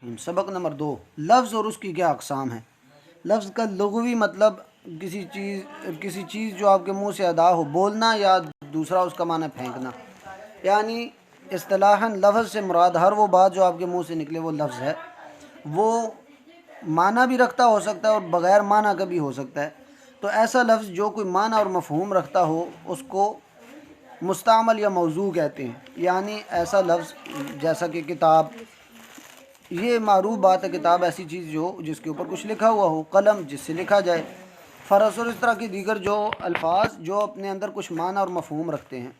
سبق نمبر 2، لفظ اور اس کی کیا اقسام ہیں۔ لفظ کا لغوی مطلب کسی چیز جو آپ کے منہ سے ادا ہو، بولنا، یا دوسرا اس کا معنی پھینکنا۔ یعنی اصطلاحاً لفظ سے مراد ہر وہ بات جو آپ کے منہ سے نکلے وہ لفظ ہے۔ وہ معنی بھی رکھتا ہو سکتا ہے اور بغیر معنی کا بھی ہو سکتا ہے۔ تو ایسا لفظ جو کوئی معنی اور مفہوم رکھتا ہو اس کو مستعمل یا موضوع کہتے ہیں۔ یعنی ایسا لفظ جیسا کہ کتاب، یہ معروف بات ہے، کتاب ایسی چیز جو جس کے اوپر کچھ لکھا ہوا ہو، قلم جس سے لکھا جائے، فرس اور اس طرح کی دیگر جو الفاظ جو اپنے اندر کچھ معنی اور مفہوم رکھتے ہیں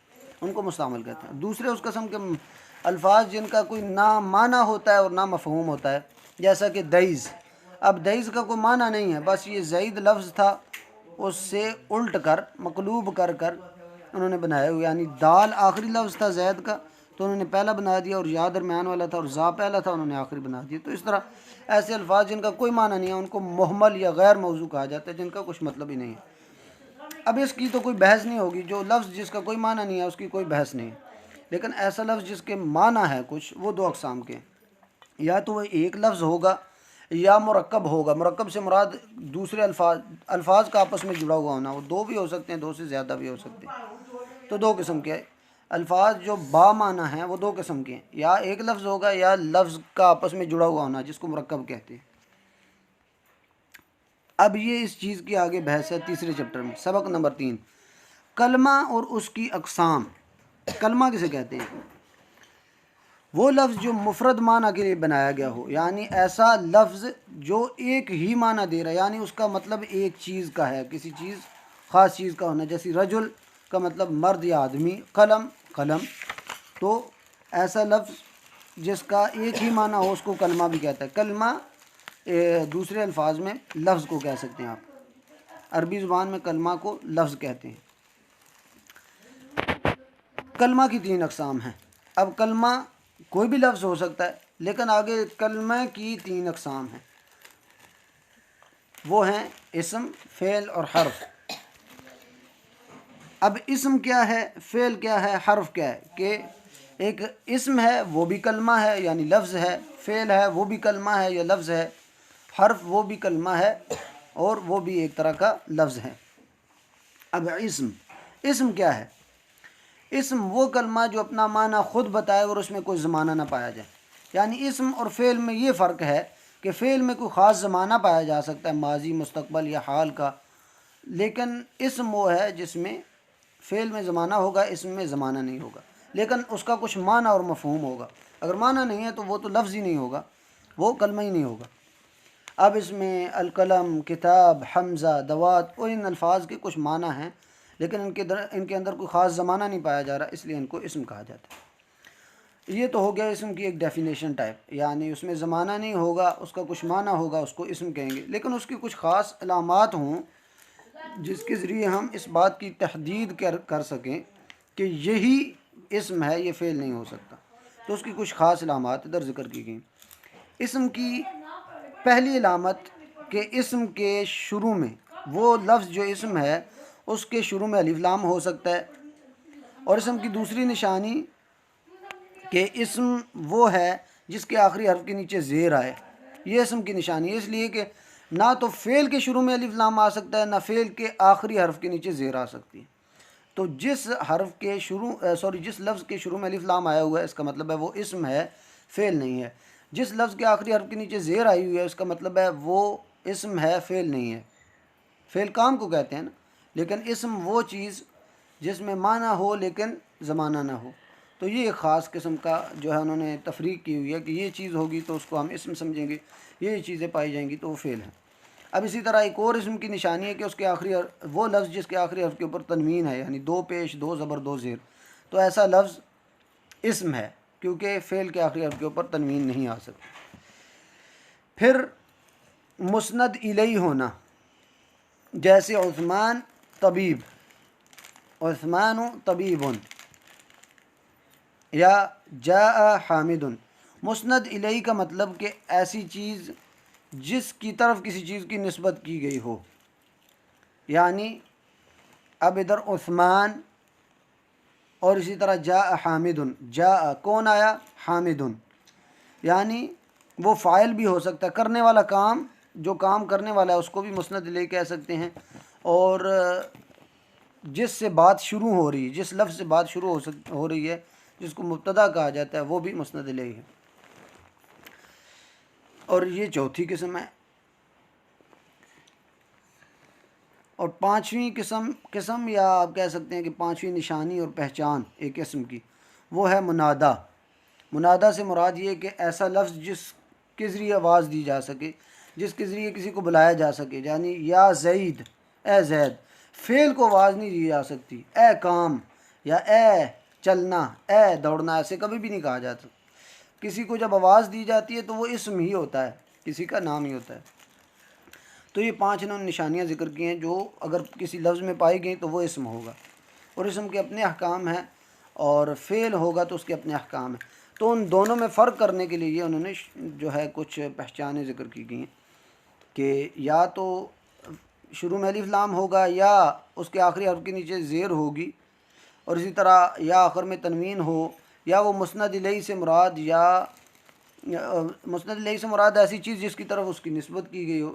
ان کو مستعمل کہتے ہیں۔ دوسرے اس قسم کے الفاظ جن کا کوئی نہ معنی ہوتا ہے اور نہ مفہوم ہوتا ہے، جیسا کہ دیز۔ اب دیز کا کوئی معنی نہیں ہے، بس یہ زید لفظ تھا، اس سے الٹ کر مقلوب کر انہوں نے بنایا ہوا، یعنی دال آخری لفظ تھا زید کا تو انہوں نے پہلا بنا دیا، اور یا درمیان والا تھا اور زا پہلا تھا انہوں نے آخری بنا دیا۔ تو اس طرح ایسے الفاظ جن کا کوئی معنی نہیں ہے ان کو مہمل یا غیر موضوع کہا جاتا ہے، جن کا کچھ مطلب ہی نہیں ہے۔ اب اس کی تو کوئی بحث نہیں ہوگی، جو لفظ جس کا کوئی معنی نہیں ہے اس کی کوئی بحث نہیں ہے، لیکن ایسا لفظ جس کے معنی ہے کچھ، وہ دو اقسام کے ہیں۔ یا تو وہ ایک لفظ ہوگا یا مرکب ہوگا۔ مرکب سے مراد دوسرے الفاظ کا آپس میں جڑا ہوا ہونا، وہ دو بھی ہو سکتے ہیں، دو سے زیادہ بھی ہو سکتے ہیں۔ تو دو قسم کے الفاظ جو با معنی ہیں وہ دو قسم کے ہیں، یا ایک لفظ ہوگا یا لفظ کا آپس میں جڑا ہوا ہونا، جس کو مرکب کہتے ہیں۔ اب یہ اس چیز کی آگے بحث ہے تیسرے چیپٹر میں، سبق نمبر 3، کلمہ اور اس کی اقسام۔ کلمہ کسے کہتے ہیں؟ وہ لفظ جو مفرد معنی کے لیے بنایا گیا ہو، یعنی ایسا لفظ جو ایک ہی معنی دے رہا ہے، یعنی اس کا مطلب ایک چیز کا ہے، کسی چیز خاص چیز کا ہونا، جیسے رجل کا مطلب مرد یا آدمی، قلم قلم۔ تو ایسا لفظ جس کا ایک ہی معنی ہو اس کو کلمہ بھی کہتا ہے۔ کلمہ دوسرے الفاظ میں لفظ کو کہہ سکتے ہیں آپ، عربی زبان میں کلمہ کو لفظ کہتے ہیں۔ کلمہ کی 3 اقسام ہیں۔ اب کلمہ کوئی بھی لفظ ہو سکتا ہے، لیکن آگے کلمہ کی 3 اقسام ہیں، وہ ہیں اسم، فعل اور حرف۔ اب اسم کیا ہے، فعل کیا ہے، حرف کیا ہے؟ کہ ایک اسم ہے وہ بھی کلمہ ہے یعنی لفظ ہے، فعل ہے وہ بھی کلمہ ہے یا لفظ ہے، حرف وہ بھی کلمہ ہے اور وہ بھی ایک طرح کا لفظ ہے۔ اب اسم کیا ہے؟ اسم وہ کلمہ جو اپنا معنی خود بتائے اور اس میں کوئی زمانہ نہ پایا جائے۔ یعنی اسم اور فعل میں یہ فرق ہے کہ فعل میں کوئی خاص زمانہ پایا جا سکتا ہے، ماضی، مستقبل یا حال کا، لیکن اسم وہ ہے جس میں فعل میں زمانہ ہوگا، اسم میں زمانہ نہیں ہوگا، لیکن اس کا کچھ معنی اور مفہوم ہوگا۔ اگر معنی نہیں ہے تو وہ تو لفظ ہی نہیں ہوگا، وہ کلمہ ہی نہیں ہوگا۔ اب اس میں القلم، کتاب، حمزہ، دوات اور ان الفاظ کے کچھ معنی ہیں، لیکن ان کے اندر کوئی خاص زمانہ نہیں پایا جا رہا، اس لیے ان کو اسم کہا جاتا ہے۔ یہ تو ہو گیا اسم کی ایک ڈیفینیشن ٹائپ، یعنی اس میں زمانہ نہیں ہوگا، اس کا کچھ معنی ہوگا، اس کو اسم کہیں گے، لیکن اس کی کچھ خاص علامات ہوں جس کے ذریعے ہم اس بات کی تحدید کر سکیں کہ یہی اسم ہے، یہ فعل نہیں ہو سکتا۔ تو اس کی کچھ خاص علامات ادھر ذکر کی گئیں۔ اسم کی پہلی علامت کہ اسم کے شروع میں، وہ لفظ جو اسم ہے اس کے شروع میں الف لام ہو سکتا ہے۔ اور اسم کی دوسری نشانی کہ اسم وہ ہے جس کے آخری حرف کے نیچے زیر آئے، یہ اسم کی نشانی ہے، اس لیے کہ نہ تو فعل کے شروع میں الف لام آ سکتا ہے، نہ فعل کے آخری حرف کے نیچے زیر آ سکتی ہے۔ تو جس لفظ کے شروع میں الف لام آیا ہوا ہے اس کا مطلب ہے وہ اسم ہے، فعل نہیں ہے۔ جس لفظ کے آخری حرف کے نیچے زیر آئی ہوئی ہے اس کا مطلب ہے وہ اسم ہے، فعل نہیں ہے۔ فعل کام کو کہتے ہیں نا، لیکن اسم وہ چیز جس میں معنی ہو لیکن زمانہ نہ ہو۔ تو یہ ایک خاص قسم کا جو ہے انہوں نے تفریق کی ہوئی ہے کہ یہ چیز ہوگی تو اس کو ہم اسم سمجھیں گے، یہ چیزیں پائی جائیں گی تو وہ فعل ہیں۔ اب اسی طرح ایک اور اسم کی نشانی ہے کہ اس کے آخری وہ لفظ جس کے آخری حرف کے اوپر تنوین ہے، یعنی 2 پیش، 2 زبر، 2 زیر، تو ایسا لفظ اسم ہے، کیونکہ فعل کے آخری حرف کے اوپر تنوین نہیں آ سکتی۔ پھر مسند الیہ ہونا، جیسے عثمان طبیب، عثمان طبیب، یا جاء حامد۔ مسند الیہ کا مطلب کہ ایسی چیز جس کی طرف کسی چیز کی نسبت کی گئی ہو، یعنی اب ادھر عثمان اور اسی طرح جاء حامد، جاء کون آیا؟ حامد، یعنی وہ فاعل بھی ہو سکتا ہے، کرنے والا کام، جو کام کرنے والا ہے اس کو بھی مسند الیہ کہہ سکتے ہیں، اور جس سے بات شروع ہو رہی ہے، جس لفظ سے بات شروع ہو رہی ہے، جس کو مبتدا کہا جاتا ہے، وہ بھی مسند الیہ ہے۔ اور یہ چوتھی قسم ہے۔ اور پانچویں قسم یا آپ کہہ سکتے ہیں کہ پانچویں نشانی اور پہچان ایک قسم کی، وہ ہے منادا۔ منادا سے مراد یہ کہ ایسا لفظ جس کے ذریعے آواز دی جا سکے، جس کے ذریعے کسی کو بلایا جا سکے، یعنی یا زید، اے زید، فعل کو آواز نہیں دی جا سکتی، اے کام یا اے چلنا، اے دوڑنا، ایسے کبھی بھی نہیں کہا جاتا۔ کسی کو جب آواز دی جاتی ہے تو وہ اسم ہی ہوتا ہے، کسی کا نام ہی ہوتا ہے۔ تو یہ 5 انہوں نے نشانیاں ذکر کی ہیں جو اگر کسی لفظ میں پائی گئیں تو وہ اسم ہوگا، اور اسم کے اپنے احکام ہیں، اور فعل ہوگا تو اس کے اپنے احکام ہیں۔ تو ان دونوں میں فرق کرنے کے لیے انہوں نے جو ہے کچھ پہچانیں ذکر کی گئی ہیں کہ یا تو شروع میں الف لام ہوگا، یا اس کے آخری حرف کے نیچے زیر ہوگی، اور اسی طرح یا آخر میں تنوین ہو، یا وہ مسند الیہ سے مراد، یا مسند الیہ سے مراد ایسی چیز جس کی طرف اس کی نسبت کی گئی ہو،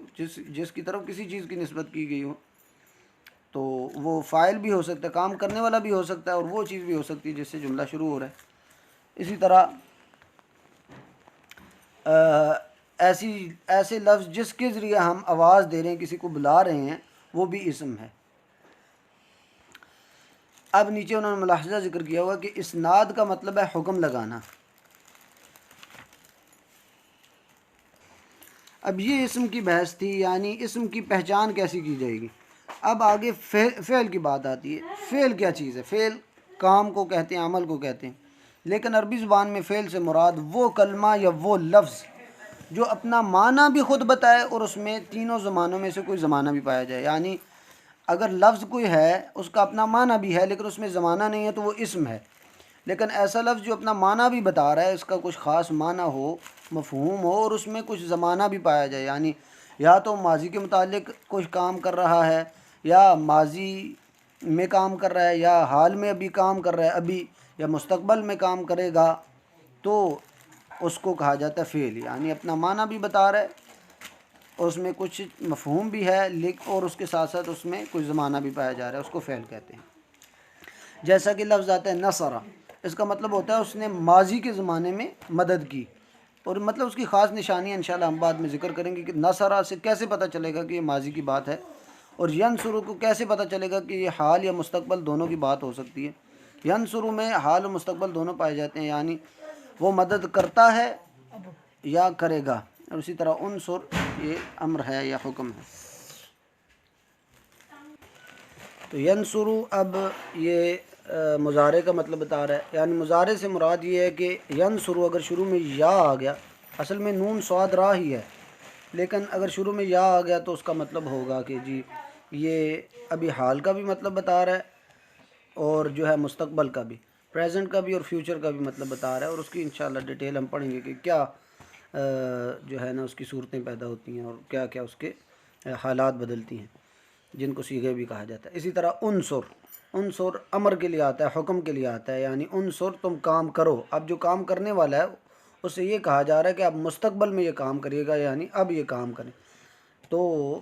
جس کی طرف کسی چیز کی نسبت کی گئی ہو، تو وہ فاعل بھی ہو سکتا ہے، کام کرنے والا بھی ہو سکتا ہے، اور وہ چیز بھی ہو سکتی ہے جس سے جملہ شروع ہو رہا ہے۔ اسی طرح ایسے لفظ جس کے ذریعے ہم آواز دے رہے ہیں، کسی کو بلا رہے ہیں، وہ بھی اسم ہے۔ اب نیچے انہوں نے ملاحظہ ذکر کیا ہوا کہ اسناد کا مطلب ہے حکم لگانا۔ اب یہ اسم کی بحث تھی، یعنی اسم کی پہچان کیسی کی جائے گی۔ اب آگے فعل کی بات آتی ہے۔ فعل کیا چیز ہے؟ فعل کام کو کہتے ہیں، عمل کو کہتے ہیں، لیکن عربی زبان میں فعل سے مراد وہ کلمہ یا وہ لفظ جو اپنا معنی بھی خود بتائے اور اس میں تینوں زمانوں میں سے کوئی زمانہ بھی پایا جائے۔ یعنی اگر لفظ کوئی ہے، اس کا اپنا معنی بھی ہے لیکن اس میں زمانہ نہیں ہے تو وہ اسم ہے۔ لیکن ایسا لفظ جو اپنا معنی بھی بتا رہا ہے، اس کا کچھ خاص معنی ہو، مفہوم ہو، اور اس میں کچھ زمانہ بھی پایا جائے، یعنی یا تو ماضی کے متعلق کچھ کام کر رہا ہے، یا ماضی میں کام کر رہا ہے، یا حال میں ابھی کام کر رہا ہے ابھی، یا مستقبل میں کام کرے گا، تو اس کو کہا جاتا ہے فعل۔ یعنی اپنا معنی بھی بتا رہا ہے اور اس میں کچھ مفہوم بھی ہے، اور اس کے ساتھ ساتھ اس میں کچھ زمانہ بھی پایا جا رہا ہے، اس کو فعل کہتے ہیں۔ جیسا کہ لفظ آتا ہے نصرہ، اس کا مطلب ہوتا ہے اس نے ماضی کے زمانے میں مدد کی، اور مطلب اس کی خاص نشانیاں انشاءاللہ ہم بعد میں ذکر کریں گے کہ نصرہ سے کیسے پتہ چلے گا کہ یہ ماضی کی بات ہے، اور ینصرو کو کیسے پتہ چلے گا کہ یہ حال یا مستقبل دونوں کی بات ہو سکتی ہے۔ ینصرو میں حال و مستقبل دونوں پائے جاتے ہیں، یعنی وہ مدد کرتا ہے یا کرے گا، اور اسی طرح انصر یہ امر ہے یا حکم ہے۔ تو ینصرو اب یہ مضارع کا مطلب بتا رہا ہے، یعنی مضارع سے مراد یہ ہے کہ ینصرو اگر شروع میں یا آ گیا، اصل میں نون صاد را ہی ہے، لیکن اگر شروع میں یا آ گیا تو اس کا مطلب ہوگا کہ جی یہ ابھی حال کا بھی مطلب بتا رہا ہے، اور جو ہے مستقبل کا بھی، پریزنٹ کا بھی اور فیوچر کا بھی مطلب بتا رہا ہے، اور اس کی انشاءاللہ ڈیٹیل ہم پڑھیں گے کہ کیا جو ہے نا اس کی صورتیں پیدا ہوتی ہیں اور کیا کیا اس کے حالات بدلتی ہیں، جن کو صیغے بھی کہا جاتا ہے۔ اسی طرح انصر امر کے لیے آتا ہے، حکم کے لیے آتا ہے، یعنی انصر تم کام کرو۔ اب جو کام کرنے والا ہے اس سے یہ کہا جا رہا ہے کہ اب مستقبل میں یہ کام کریے گا، یعنی اب یہ کام کریں، تو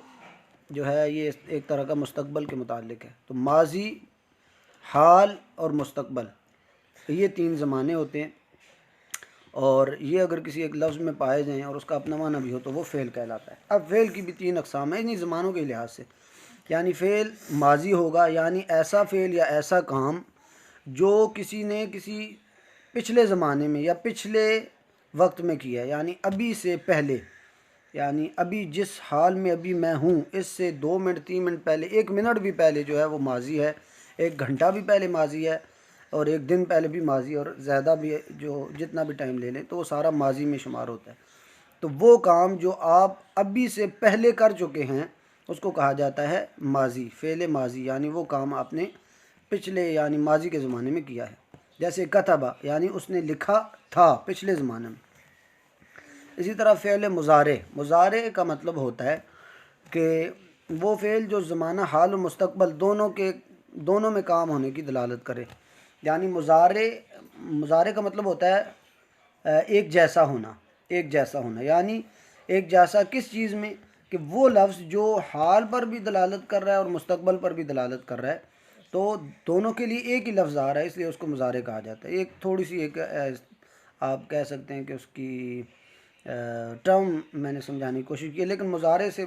جو ہے یہ ایک طرح کا مستقبل کے متعلق ہے۔ تو ماضی، حال اور مستقبل، یہ 3 زمانے ہوتے ہیں، اور یہ اگر کسی ایک لفظ میں پائے جائیں اور اس کا اپنا معنی بھی ہو تو وہ فعل کہلاتا ہے۔ اب فعل کی بھی 3 اقسام ہیں انہی زمانوں کے لحاظ سے، یعنی فعل ماضی ہوگا، یعنی ایسا فعل یا ایسا کام جو کسی نے کسی پچھلے زمانے میں یا پچھلے وقت میں کیا ہے، یعنی ابھی سے پہلے، یعنی ابھی جس حال میں ابھی میں ہوں اس سے 2 منٹ 3 منٹ پہلے، 1 منٹ بھی پہلے جو ہے وہ ماضی ہے، 1 گھنٹہ بھی پہلے ماضی ہے، اور 1 دن پہلے بھی ماضی، اور زیادہ بھی جو جتنا بھی ٹائم لے لیں تو وہ سارا ماضی میں شمار ہوتا ہے۔ تو وہ کام جو آپ ابھی سے پہلے کر چکے ہیں اس کو کہا جاتا ہے ماضی، فعل ماضی، یعنی وہ کام آپ نے پچھلے یعنی ماضی کے زمانے میں کیا ہے۔ جیسے کتبہ، یعنی اس نے لکھا تھا پچھلے زمانے میں۔ اسی طرح فعل مضارع کا مطلب ہوتا ہے کہ وہ فعل جو زمانہ حال و مستقبل دونوں میں کام ہونے کی دلالت کرے، یعنی مضارع کا مطلب ہوتا ہے ایک جیسا ہونا، ایک جیسا ہونا، یعنی ایک جیسا کس چیز میں کہ وہ لفظ جو حال پر بھی دلالت کر رہا ہے اور مستقبل پر بھی دلالت کر رہا ہے، تو دونوں کے لیے ایک ہی لفظ آ رہا ہے، اس لیے اس کو مضارع کہا جاتا ہے۔ ایک تھوڑی سی ایک آپ کہہ سکتے ہیں کہ اس کی ٹرم میں نے سمجھانے کی کوشش کی، لیکن مضارع سے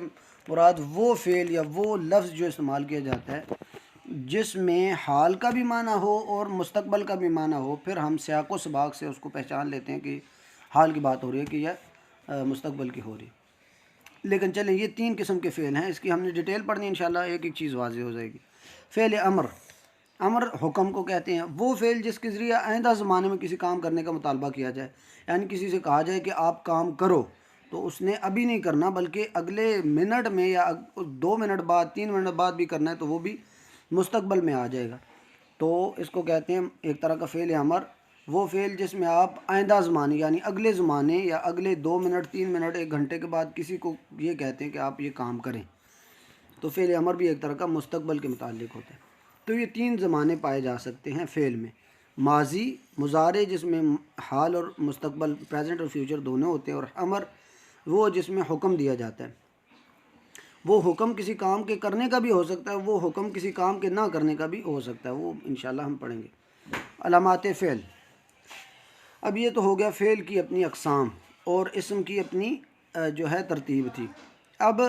مراد وہ فعل یا وہ لفظ جو استعمال کیا جاتا ہے جس میں حال کا بھی معنی ہو اور مستقبل کا بھی معنی ہو، پھر ہم سیاق و سباق سے اس کو پہچان لیتے ہیں کہ حال کی بات ہو رہی ہے کہ یا مستقبل کی ہو رہی ہے۔ لیکن چلیں، یہ 3 قسم کے فعل ہیں، اس کی ہم نے ڈیٹیل پڑھنی ہے انشاءاللہ، ایک ایک چیز واضح ہو جائے گی۔ فعل امر، امر حکم کو کہتے ہیں، وہ فعل جس کے ذریعہ آئندہ زمانے میں کسی کام کرنے کا مطالبہ کیا جائے، یعنی کسی سے کہا جائے کہ آپ کام کرو، تو اس نے ابھی نہیں کرنا بلکہ اگلے منٹ میں یا 2 منٹ بعد 3 منٹ بعد بھی کرنا ہے، تو وہ بھی مستقبل میں آ جائے گا، تو اس کو کہتے ہیں ایک طرح کا فعل امر۔ وہ فعل جس میں آپ آئندہ زمانے یعنی اگلے زمانے یا اگلے 2 منٹ 3 منٹ 1 گھنٹے کے بعد کسی کو یہ کہتے ہیں کہ آپ یہ کام کریں، تو فعل امر بھی ایک طرح کا مستقبل کے متعلق ہوتا ہے۔ تو یہ 3 زمانے پائے جا سکتے ہیں فعل میں، ماضی، مضارع جس میں حال اور مستقبل پریزنٹ اور فیوچر دونوں ہوتے ہیں، اور امر وہ جس میں حکم دیا جاتا ہے۔ وہ حکم کسی کام کے کرنے کا بھی ہو سکتا ہے، وہ حکم کسی کام کے نہ کرنے کا بھی ہو سکتا ہے، وہ انشاءاللہ ہم پڑھیں گے۔ علامات فعل، اب یہ تو ہو گیا فعل کی اپنی اقسام اور اسم کی اپنی جو ہے ترتیب تھی۔ اب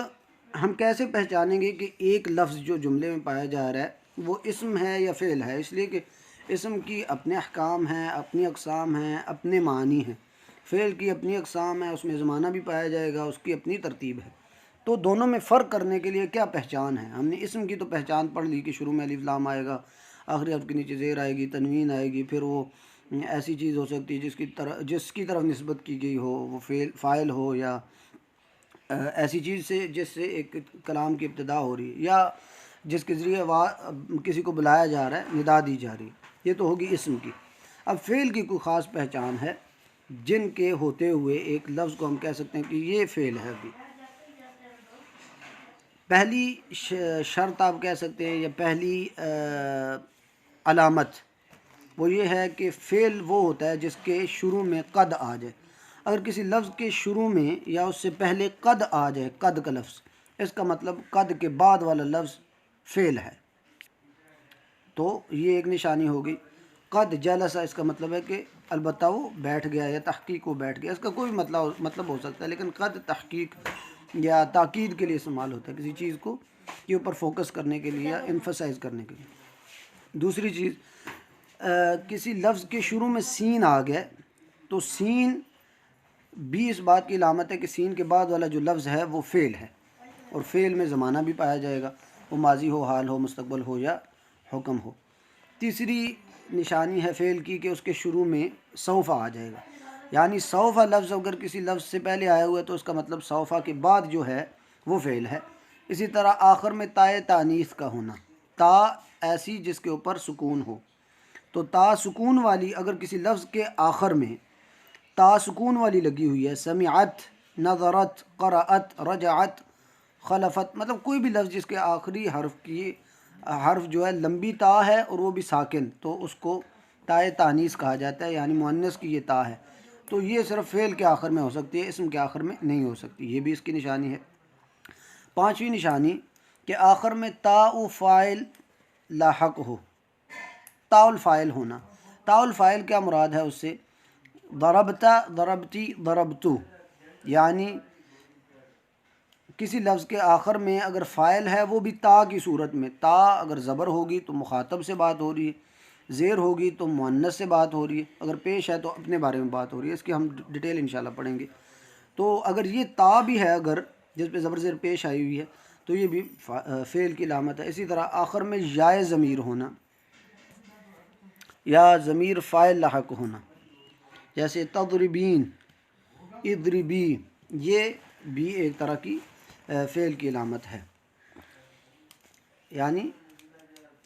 ہم کیسے پہچانیں گے کہ ایک لفظ جو جملے میں پایا جا رہا ہے وہ اسم ہے یا فعل ہے؟ اس لیے کہ اسم کی اپنے احکام ہیں، اپنی اقسام ہیں، اپنے معنی ہیں۔ فعل کی اپنی اقسام ہے، اس میں زمانہ بھی پایا جائے گا، اس کی اپنی ترتیب ہے۔ تو دونوں میں فرق کرنے کے لیے کیا پہچان ہے؟ ہم نے اسم کی تو پہچان پڑھ لی کہ شروع میں الف لام آئے گا، آخری حرف کے نیچے زیر آئے گی، تنوین آئے گی، پھر وہ ایسی چیز ہو سکتی ہے جس کی طرف نسبت کی گئی ہو، وہ فاعل ہو، یا ایسی چیز سے جس سے ایک کلام کی ابتدا ہو رہی ہے، یا جس کے ذریعے کسی کو بلایا جا رہا ہے، ندا دی جا رہی ہے، یہ تو ہوگی اسم کی۔ اب فعل کی کوئی خاص پہچان ہے جن کے ہوتے ہوئے ایک لفظ کو ہم کہہ سکتے ہیں کہ یہ فعل ہے۔ ابھی پہلی شرط آپ کہہ سکتے ہیں یا پہلی علامت وہ یہ ہے کہ فعل وہ ہوتا ہے جس کے شروع میں قد آ جائے۔ اگر کسی لفظ کے شروع میں یا اس سے پہلے قد آ جائے، قد کا لفظ، اس کا مطلب قد کے بعد والا لفظ فعل ہے، تو یہ ایک نشانی ہوگی۔ قد جلسہ، اس کا مطلب ہے کہ البتہ وہ بیٹھ گیا، یا تحقیق وہ بیٹھ گیا، اس کا کوئی مطلب ہو سکتا ہے، لیکن قد تحقیق یا تاکید کے لیے استعمال ہوتا ہے، کسی چیز کو کے اوپر فوکس کرنے کے لیے یا ایمفسائز کرنے کے لیے۔ دوسری چیز، کسی لفظ کے شروع میں سین آ گیا تو سین بھی اس بات کی علامت ہے کہ سین کے بعد والا جو لفظ ہے وہ فعل ہے، اور فعل میں زمانہ بھی پایا جائے گا، وہ ماضی ہو، حال ہو، مستقبل ہو یا حکم ہو۔ تیسری نشانی ہے فعل کی کہ اس کے شروع میں سوف آ جائے گا، یعنی سوف لفظ اگر کسی لفظ سے پہلے آیا ہوا ہے تو اس کا مطلب سوف کے بعد جو ہے وہ فعل ہے۔ اسی طرح آخر میں تائے تانیث کا ہونا، تا ایسی جس کے اوپر سکون ہو، تو تا سکون والی اگر کسی لفظ کے آخر میں تا سکون والی لگی ہوئی ہے، سمعت، نظرت، قرأت، رجعت، خلفت، مطلب کوئی بھی لفظ جس کے آخری حرف جو ہے لمبی تا ہے اور وہ بھی ساکن، تو اس کو تائے تانیث کہا جاتا ہے، یعنی مؤنث کی یہ تا ہے، تو یہ صرف فعل کے آخر میں ہو سکتی ہے، اسم کے آخر میں نہیں ہو سکتی، یہ بھی اس کی نشانی ہے۔ پانچویں نشانی کہ آخر میں تا و فاعل لاحق ہو، تا الفاعل ہونا۔ تا الفاعل کیا مراد ہے اس سے؟ ضربتا، ضربتی، ضربتو، یعنی کسی لفظ کے آخر میں اگر فاعل ہے وہ بھی تا کی صورت میں، تا اگر زبر ہوگی تو مخاطب سے بات ہو رہی ہے، زیر ہوگی تو مؤنث سے بات ہو رہی ہے، اگر پیش ہے تو اپنے بارے میں بات ہو رہی ہے، اس کی ہم ڈیٹیل انشاءاللہ پڑھیں گے۔ تو اگر یہ تا بھی ہے، اگر جس پہ زبر زیر پیش آئی ہوئی ہے، تو یہ بھی فعل کی علامت ہے۔ اسی طرح آخر میں یا ضمیر ہونا، یا ضمیر فاعل لاحق ہونا، جیسے تضربین، اضربی، یہ بھی ایک طرح کی فعل کی علامت ہے، یعنی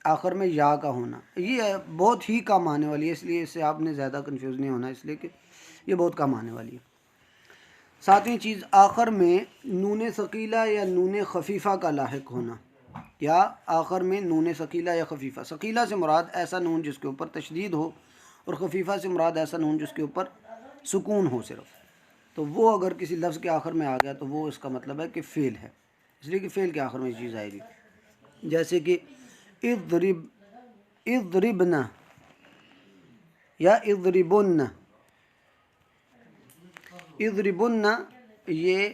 آخر میں یا کا ہونا۔ یہ بہت ہی کم آنے والی ہے، اس لیے اس سے آپ نے زیادہ کنفیوز نہیں ہونا، اس لیے کہ یہ بہت کم آنے والی ہے۔ ساتویں چیز، آخر میں نون ثقیلہ یا نون خفیفہ کا لاحق ہونا، یا آخر میں نون ثقیلہ یا خفیفہ۔ ثقیلہ سے مراد ایسا نون جس کے اوپر تشدید ہو، اور خفیفہ سے مراد ایسا نون جس کے اوپر سکون ہو صرف۔ تو وہ اگر کسی لفظ کے آخر میں آ گیا تو وہ اس کا مطلب ہے کہ فعل ہے، اس لیے کہ فعل کے آخر میں یہ چیز آئے گی. جیسے کہ اضربنا یا اضربن. اضربن یہ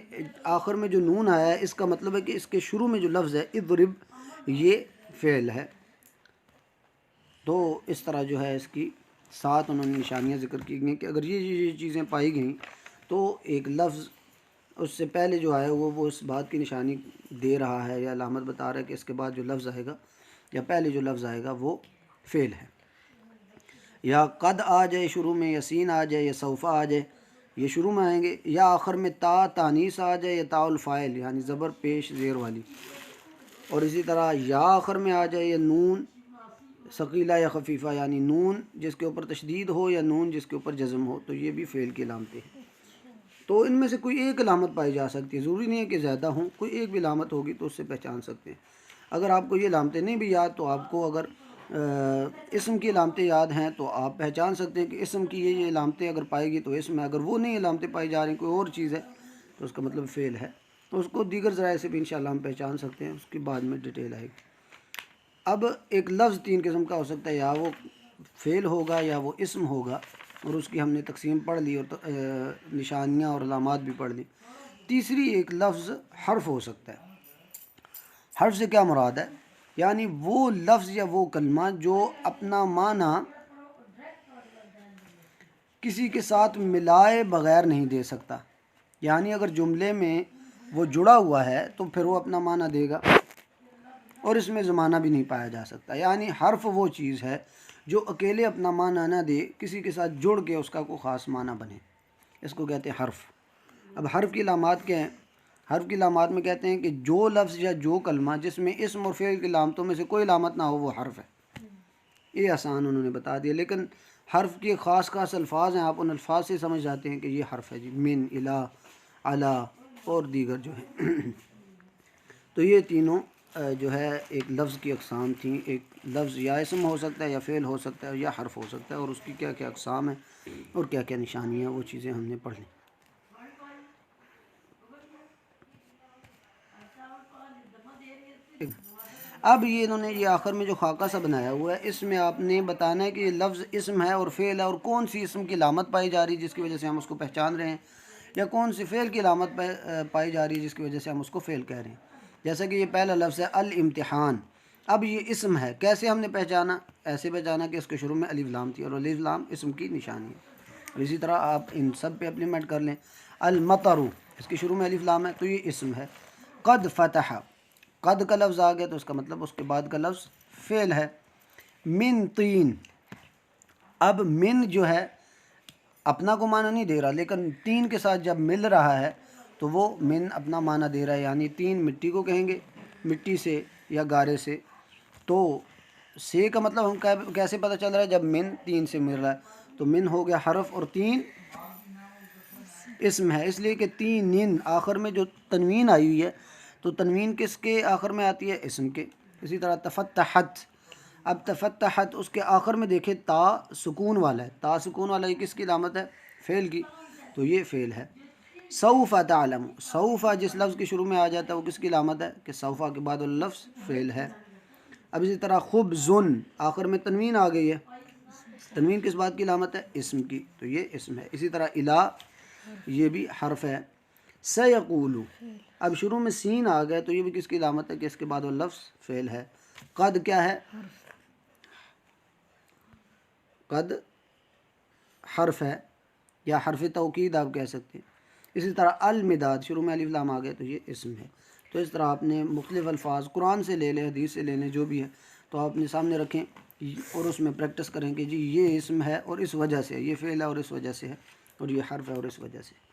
آخر میں جو نون آیا ہے اس کا مطلب ہے کہ اس کے شروع میں جو لفظ ہے اضرب یہ فعل ہے. تو اس طرح جو ہے اس کی 7 انہوں نے نشانیاں ذکر کی گئی کہ اگر یہ چیزیں پائی گئیں تو ایک لفظ اس سے پہلے جو آیا وہ اس بات کی نشانی دے رہا ہے یا علامت بتا رہا ہے کہ اس کے بعد جو لفظ آئے گا یا پہلے جو لفظ آئے گا وہ فعل ہے. یا قد آ جائے شروع میں، یا سین آ جائے، یا سوف آ جائے، یہ شروع میں آئیں گے. یا آخر میں تا تانیث آ جائے، یا تا الفاعل یعنی زبر پیش زیر والی. اور اسی طرح یا آخر میں آ جائے، یا نون ثقیلہ یا خفیفہ یعنی نون جس کے اوپر تشدید ہو یا نون جس کے اوپر جزم ہو، تو یہ بھی فعل کی علامتیں ہیں. تو ان میں سے کوئی ایک علامت پائی جا سکتی ہے، ضروری نہیں ہے کہ زیادہ ہوں، کوئی ایک بھی علامت ہوگی تو اس سے پہچان سکتے ہیں. اگر آپ کو یہ علامتیں نہیں بھی یاد تو آپ کو اگر اسم کی علامتیں یاد ہیں تو آپ پہچان سکتے ہیں کہ اسم کی یہ علامتیں اگر پائے گی تو اسم ہے، اگر وہ نہیں علامتیں پائی جا رہی ہیں کوئی اور چیز ہے تو اس کا مطلب فعل ہے. تو اس کو دیگر ذرائع سے بھی انشاءاللہ ہم پہچان سکتے ہیں، اس کے بعد میں ڈیٹیل آئے گی. اب ایک لفظ 3 قسم کا ہو سکتا ہے، یا وہ فعل ہوگا یا وہ اسم ہوگا، اور اس کی ہم نے تقسیم پڑھ لی اور نشانیاں اور علامات بھی پڑھ لی. تیسری ایک لفظ حرف ہو سکتا ہے. حرف سے کیا مراد ہے؟ یعنی وہ لفظ یا وہ کلمہ جو اپنا معنی کسی کے ساتھ ملائے بغیر نہیں دے سکتا. یعنی اگر جملے میں وہ جڑا ہوا ہے تو پھر وہ اپنا معنی دے گا اور اس میں زمانہ بھی نہیں پایا جا سکتا. یعنی حرف وہ چیز ہے جو اکیلے اپنا معنی نہ دے، کسی کے ساتھ جڑ کے اس کا کوئی خاص معنی بنے، اس کو کہتے ہیں حرف. اب حرف کی علامات کیا ہیں؟ حرف کی علامات میں کہتے ہیں کہ جو لفظ یا جو کلمہ جس میں اسم اور فعل کی علامتوں میں سے کوئی علامت نہ ہو وہ حرف ہے. یہ آسان انہوں نے بتا دیا، لیکن حرف کے خاص الفاظ ہیں، آپ ان الفاظ سے سمجھ جاتے ہیں کہ یہ حرف ہے. جی من، الا، علا اور دیگر جو ہیں. تو یہ تینوں جو ہے ایک لفظ کی اقسام تھیں. ایک لفظ یا اسم ہو سکتا ہے یا فعل ہو سکتا ہے یا حرف ہو سکتا ہے، اور اس کی کیا کیا اقسام ہیں اور کیا کیا نشانیاں، وہ چیزیں ہم نے پڑھ لیں. اب یہ انہوں نے یہ آخر میں جو خاکہ سا بنایا ہوا ہے اس میں آپ نے بتانا ہے کہ یہ لفظ اسم ہے اور فعل ہے، اور کون سی اسم کی علامت پائی جا رہی ہے جس کی وجہ سے ہم اس کو پہچان رہے ہیں، یا کون سی فعل کی علامت پائی جا رہی ہے جس کی وجہ سے ہم اس کو فعل کہہ رہے ہیں. جیسا کہ یہ پہلا لفظ ہے الامتحان. اب یہ اسم ہے، کیسے ہم نے پہچانا؟ ایسے پہچانا کہ اس کے شروع میں الف لام تھی، اور الف لام اسم کی نشانی ہے. اور اسی طرح آپ ان سب پہ اپلیمنٹ کر لیں. المطر، اس کے شروع میں الف لام ہے تو یہ اسم ہے. قد فتح، قد کا لفظ آ گیا تو اس کا مطلب اس کے بعد کا لفظ فعل ہے. من طین، اب من جو ہے اپنا کو معنی نہیں دے رہا، لیکن تین کے ساتھ جب مل رہا ہے تو وہ من اپنا معنی دے رہا ہے. یعنی تین مٹی کو کہیں گے، مٹی سے یا گارے سے. تو سے کا مطلب ہم کیسے پتہ چل رہا ہے؟ جب من تین سے مل رہا ہے تو من ہو گیا حرف اور تین اسم ہے، اس لیے کہ تین آخر میں جو تنوین آئی ہوئی ہے تو تنوین کس کے آخر میں آتی ہے؟ اسم کے. اسی طرح تفتحت، اب تفتحت اس کے آخر میں دیکھیں تا سکون والا ہے، تا سکون والا یہ کس کی علامت ہے؟ فعل کی، تو یہ فعل ہے. سوف تعلم، سوف جس لفظ کے شروع میں آ جاتا ہے وہ کس کی علامت ہے؟ کہ سوف کے بعد والا لفظ فعل ہے. اب اسی طرح خبزن، آخر میں تنوین آ گئی ہے، تنوین کس بات کی علامت ہے؟ اسم کی، تو یہ اسم ہے. اسی طرح الا، یہ بھی حرف ہے. سیقول، اب شروع میں سین آ گیا تو یہ بھی کس کی علامت ہے؟ کہ اس کے بعد وہ لفظ فعل ہے. قد کیا ہے؟ قد حرف ہے یا حرف توکید آپ کہہ سکتے ہیں. اسی طرح المداد، شروع میں الف لام آ گیا تو یہ اسم ہے. تو اس طرح آپ نے مختلف الفاظ قرآن سے لے لیں، حدیث سے لے لیں، جو بھی ہے تو آپ اپنے سامنے رکھیں اور اس میں پریکٹس کریں کہ جی یہ اسم ہے اور اس وجہ سے، یہ فعل ہے اور اس وجہ سے ہے، اور یہ حرف ہے اور اس وجہ سے.